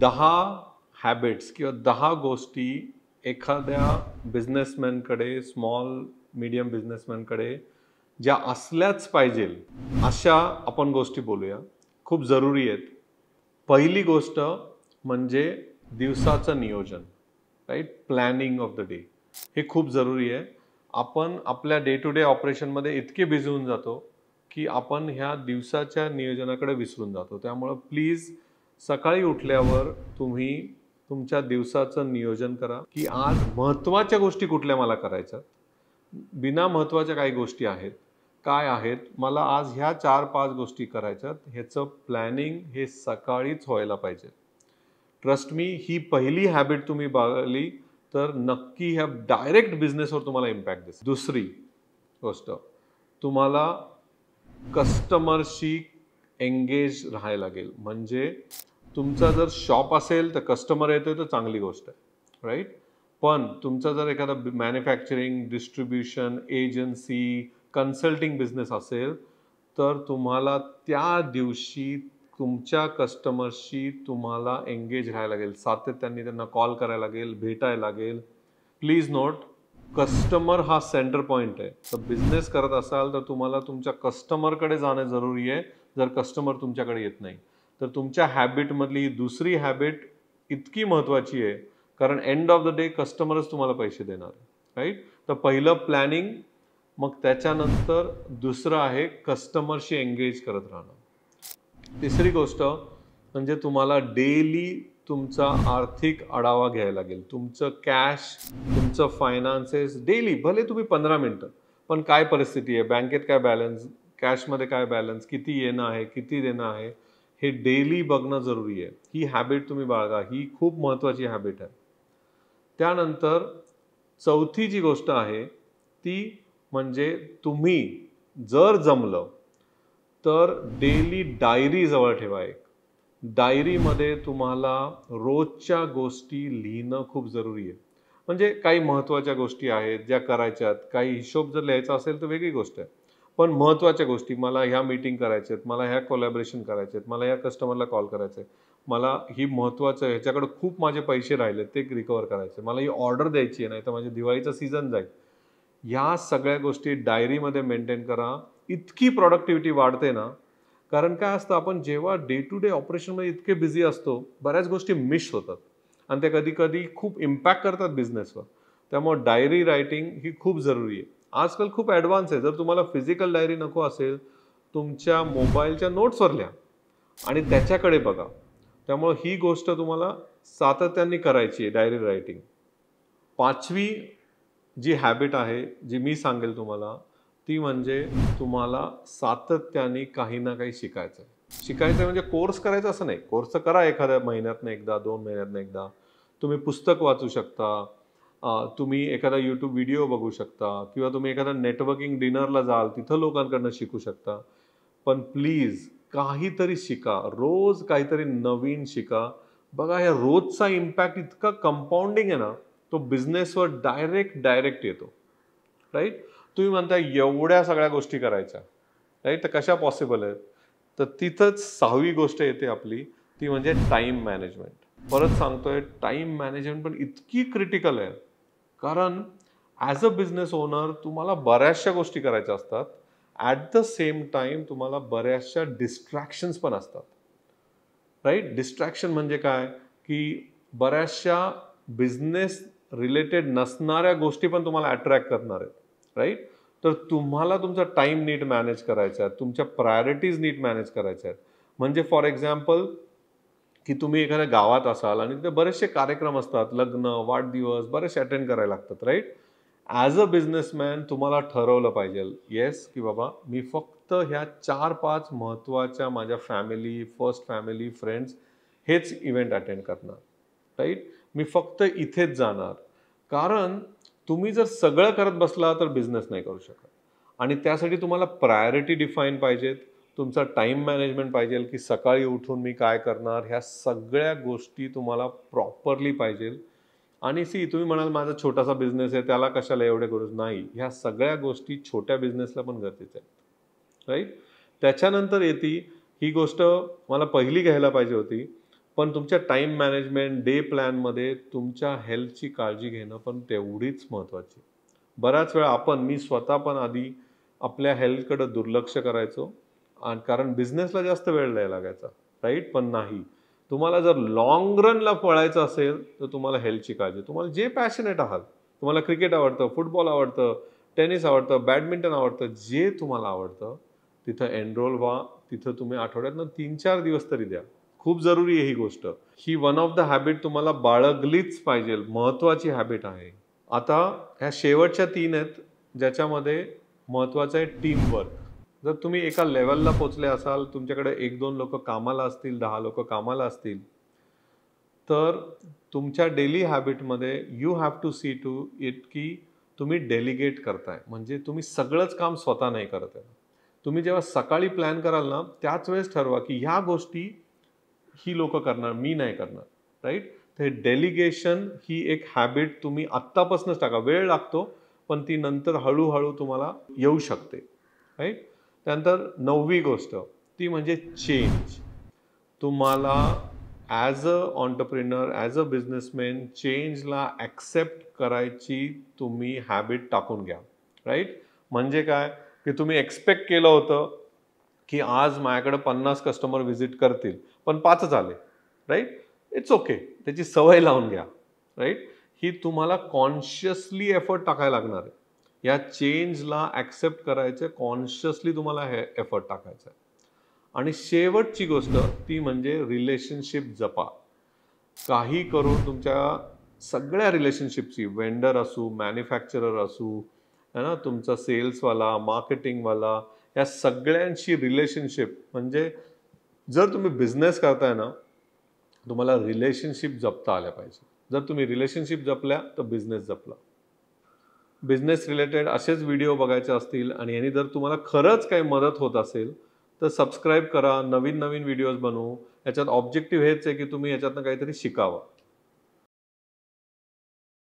10 habits किंवा 10 गोष्टी एखाद्या बिझनेसमॅनकडे, स्मॉल मीडियम बिझनेसमॅनकडे ज्या असल्याच पाहिजे, अशा आपण गोष्टी बोलूया. खूप जरुरी आहेत. पहिली गोष्ट म्हणजे दिवसाचं नियोजन, right? Planning of the day. हे खूप जरुरी आहे. आपण आपल्या डे टू डे ऑपरेशनमध्ये इतके बिझी होऊन जातो, की आपण ह्या दिवसाच्या नियोजनाकडे विसरून जातो. त्यामुळं प्लीज सकाळी उठल्यावर तुम्ही तुमच्या दिवसाचं नियोजन करा, की आज महत्त्वाच्या गोष्टी कुठल्या मला करायच्यात. बिना महत्त्वाच्या काही गोष्टी आहेत. काय आहेत? मला आज ह्या 4-5 गोष्टी करायच्यात. ह्याचं प्लॅनिंग हे सकाळीच व्हायला पाहिजे. ट्रस्ट मी, ही पहिली हॅबिट तुम्ही बाळगली तर नक्की ह्या डायरेक्ट बिझनेसवर तुम्हाला इम्पॅक्ट दिसेल. दुसरी गोष्ट, तुम्हाला कस्टमरशी एंगेज राहायला लागेल. म्हणजे तुमचा जर शॉप असेल तर कस्टमर येतोय तर चांगली गोष्ट आहे, राईट? पण तुमचा जर एखादा manufacturing, distribution, agency, consulting business असेल तर तुम्हाला त्या दिवशी तुमच्या कस्टमरशी तुम्हाला एंगेज राहायला लागेल. सातत्याने त्यांना कॉल करायला लागेल, भेटायला लागेल. प्लीज नोट, कस्टमर हा सेंटर पॉइंट आहे. तर बिझनेस करत असाल तर तुम्हाला तुमच्या कस्टमरकडे जाणं जरुरी आहे. जर कस्टमर तुमच्याकडे येत नाही तर तुमच्या हॅबिटमधली दुसरी हॅबिट इतकी महत्त्वाची आहे, कारण एंड ऑफ द डे कस्टमरच तुम्हाला पैसे देणार आहे, राईट? तर पहिलं प्लॅनिंग, मग त्याच्यानंतर दुसरं आहे कस्टमरशी एंगेज करत राहणं. तिसरी गोष्ट म्हणजे तुम्हाला डेली तुमचा आर्थिक आढावा घ्यायला लागेल. तुमचं कॅश, तुमचं फायनान्सेस डेली, भले तुम्ही 15 मिनिटं, पण काय परिस्थिती आहे, बँकेत काय बॅलन्स, कॅशमध्ये काय बॅलन्स, किती येणं आहे, किती देणं आहे, हे डेली बघणं जरुरी आहे. ही हॅबिट तुम्ही बाळगा. ही खूप महत्त्वाची हॅबिट आहे. त्यानंतर चौथी जी गोष्ट आहे ती म्हणजे तुम्ही जर जमलं तर डेली डायरी जवळ ठेवा. एक डायरीमध्ये तुम्हाला रोजच्या गोष्टी लिहिणं खूप जरुरी आहे. म्हणजे काही महत्त्वाच्या गोष्टी आहेत ज्या करायच्यात. काही हिशोब जर लिहायचा असेल तर वेगळी गोष्ट आहे. पण महत्त्वाच्या गोष्टी, मला ह्या मीटिंग करायच्या आहेत, मला ह्या कोलॅबरेशन करायचे आहेत, मला ह्या कस्टमरला कॉल करायचं आहे, मला ही महत्त्वाचं आहे, ह्याच्याकडे खूप माझे पैसे राहिले ते रिकवर करायचे, मला ही ऑर्डर द्यायची आहे, नाही तर माझ्या दिवाळीचा सीझन जाईल. ह्या सगळ्या गोष्टी डायरीमध्ये मेंटेन करा. इतकी प्रॉडक्टिव्हिटी वाढते ना, कारण काय असतं, आपण जेव्हा डे टू डे ऑपरेशनमध्ये इतके बिझी असतो, बऱ्याच गोष्टी मिस होतात आणि त्या कधी कधी खूप इम्पॅक्ट करतात बिझनेसवर. त्यामुळे डायरी रायटिंग ही खूप जरुरी आहे. आजकाल खूप ॲडव्हान्स आहे. जर तुम्हाला फिजिकल डायरी नको असेल, तुमच्या मोबाईलच्या नोट्सवर लिहा आणि त्याच्याकडे बघा. त्यामुळे ही गोष्ट तुम्हाला सातत्याने करायची आहे, डायरी रायटिंग. पाचवी जी हॅबिट आहे, जी मी सांगेल तुम्हाला, ती म्हणजे तुम्हाला सातत्याने काही ना काही शिकायचं आहे. शिकायचं म्हणजे कोर्स करायचा असं नाही. कोर्स तर करा एखाद्या महिन्यातनं एकदा, 2 महिन्यातनं एकदा. तुम्ही पुस्तक वाचू शकता, तुम्ही एखादा YouTube व्हिडिओ बघू शकता किंवा तुम्ही एखादा नेटवर्किंग डिनरला जाल, तिथं लोकांकडनं शिकू शकता. पण प्लीज काहीतरी शिका. रोज काहीतरी नवीन शिका. बघा, या रोजचा इम्पॅक्ट इतका कंपाऊंडिंग आहे ना, तो बिझनेसवर डायरेक्ट येतो, राईट? तुम्ही म्हणता एवढ्या सगळ्या गोष्टी करायच्या, राईट? तर कशा पॉसिबल आहेत? तर तिथंच 6वी गोष्ट येते आपली, ती म्हणजे टाईम मॅनेजमेंट. परत सांगतोय, टाईम मॅनेजमेंट पण इतकी क्रिटिकल आहे. कारण ॲज अ बिझनेस ओनर तुम्हाला बऱ्याचशा गोष्टी करायच्या असतात. ॲट द सेम टाईम तुम्हाला बऱ्याचशा डिस्ट्रॅक्शन्स पण असतात, राईट? डिस्ट्रॅक्शन म्हणजे काय, की बऱ्याचशा बिझनेस रिलेटेड नसणाऱ्या गोष्टी पण तुम्हाला अट्रॅक्ट करणार आहेत, राईट? तर तुम्हाला तुमचा टाईम नीट मॅनेज करायचा आहे, तुमच्या प्रायोरिटीज नीट मॅनेज करायच्या आहेत. म्हणजे फॉर एक्झाम्पल, की तुम्ही एखाद्या गावात असाल आणि तिथे बरेचसे कार्यक्रम असतात, लग्न, वाढदिवस बरेचसे अटेंड करायला लागतात, राईट? ॲज अ बिझनेसमॅन तुम्हाला ठरवलं पाहिजे, येस, की बाबा मी फक्त ह्या 4-5 महत्त्वाच्या माझ्या फॅमिली, फर्स्ट फॅमिली, फ्रेंड्स हेच इव्हेंट अटेंड करणार, राईट? मी फक्त इथेच जाणार. कारण तुम्ही जर सगळं करत बसला तर बिझनेस नाही करू शकत. आणि त्यासाठी तुम्हाला प्रायोरिटी डिफाईन पाहिजेत. तुमचा टाईम मॅनेजमेंट पाहिजे, की सकाळी उठून मी काय करणार, ह्या सगळ्या गोष्टी तुम्हाला प्रॉपरली पाहिजे. आणि तुम्ही म्हणाल माझा छोटासा बिझनेस आहे, त्याला कशाला एवढे गरज नाही. ह्या सगळ्या गोष्टी छोट्या बिझनेसला पण गरजेच्या आहेत, राईट? त्याच्यानंतर येते ही गोष्ट, मला पहिली घ्यायला पाहिजे होती, पण तुमच्या टाईम मॅनेजमेंट, डे प्लॅनमध्ये तुमच्या हेल्थची काळजी घेणं पण तेवढीच महत्त्वाची. बऱ्याच वेळा मी स्वतः पण आधी आपल्या हेल्थकडे दुर्लक्ष करायचो, आणि कारण बिझनेसला जास्त वेळ द्यायला लागायचा, राईट. पण नाही, तुम्हाला जर लॉंग रनला पळायचं असेल तर तुम्हाला हेल्थची काळजी, तुम्हाला जे पॅशनेट आहात, तुम्हाला क्रिकेट आवडतं, फुटबॉल आवडतं, टेनिस आवडतं, बॅडमिंटन आवडतं, जे तुम्हाला आवडतं तिथं एनरोल व्हा. तिथं तुम्ही आठवड्यातनं 3-4 दिवस तरी द्या. खूप जरुरी आहे ही गोष्ट. ही वन ऑफ द हॅबिट तुम्हाला बाळगलीच पाहिजे, महत्त्वाची हॅबिट आहे. आता ह्या शेवटच्या 3 आहेत ज्याच्यामध्ये महत्त्वाचं आहे टीमवर्क. जर तुम्ही एका लेवलला पोचले असाल, तुमच्याकडे 1-2 लोक कामाला असतील, 10 लोक कामाला असतील, तर तुमच्या डेली हॅबिटमध्ये you have to see to it की तुम्ही डेलिगेट करताय. म्हणजे तुम्ही सगळंच काम स्वतः नाही करत आहे. तुम्ही जेव्हा सकाळी प्लॅन कराल ना, त्याच वेळेस ठरवा की ह्या गोष्टी ही लोक करणार, मी नाही करणार, राईट. तर डेलिगेशन ही एक हॅबिट तुम्ही आत्तापासूनच टाका. वेळ लागतो, पण ती नंतर हळूहळू तुम्हाला येऊ शकते, राईट. त्यानंतर 9वी गोष्ट ती म्हणजे चेंज. तुम्हाला as a entrepreneur, as a businessman चेंजला ॲक्सेप्ट करायची तुम्ही हॅबिट टाकून घ्या, राईट. म्हणजे काय की तुम्ही एक्सपेक्ट केलं होतं की आज माझ्याकडे 50 कस्टमर व्हिजिट करतील, पण 5च आले, राईट. इट्स ओके, त्याची सवय लावून घ्या, राईट. ही तुम्हाला कॉन्शियसली एफर्ट टाकायला लागणार आहे. या चेंजला ॲक्सेप्ट करायचं, कॉन्शियसली तुम्हाला हे एफर्ट टाकायचं आहे. आणि शेवटची गोष्ट ती म्हणजे रिलेशनशिप जपा. काही करून तुमच्या सगळ्या रिलेशनशिपची, वेंडर असू, मॅन्युफॅक्चरर असू, है ना, तुमचा सेल्सवाला, मार्केटिंगवाला, या सगळ्यांची रिलेशनशिप, म्हणजे जर तुम्ही बिझनेस करताय ना, तुम्हाला रिलेशनशिप जपता आल्या पाहिजे. जर तुम्ही रिलेशनशिप जपल्या तर बिझनेस जपला. बिझनेस रिलेटेड असेच व्हिडिओ बघायचे असतील आणि यांनी जर तुम्हाला खरंच काही मदत होत असेल तर सबस्क्राईब करा. नवीन नवीन व्हिडिओज बनवू. याच्यात ऑब्जेक्टिव्ह हेच आहे की तुम्ही याच्यातनं काहीतरी शिकावं.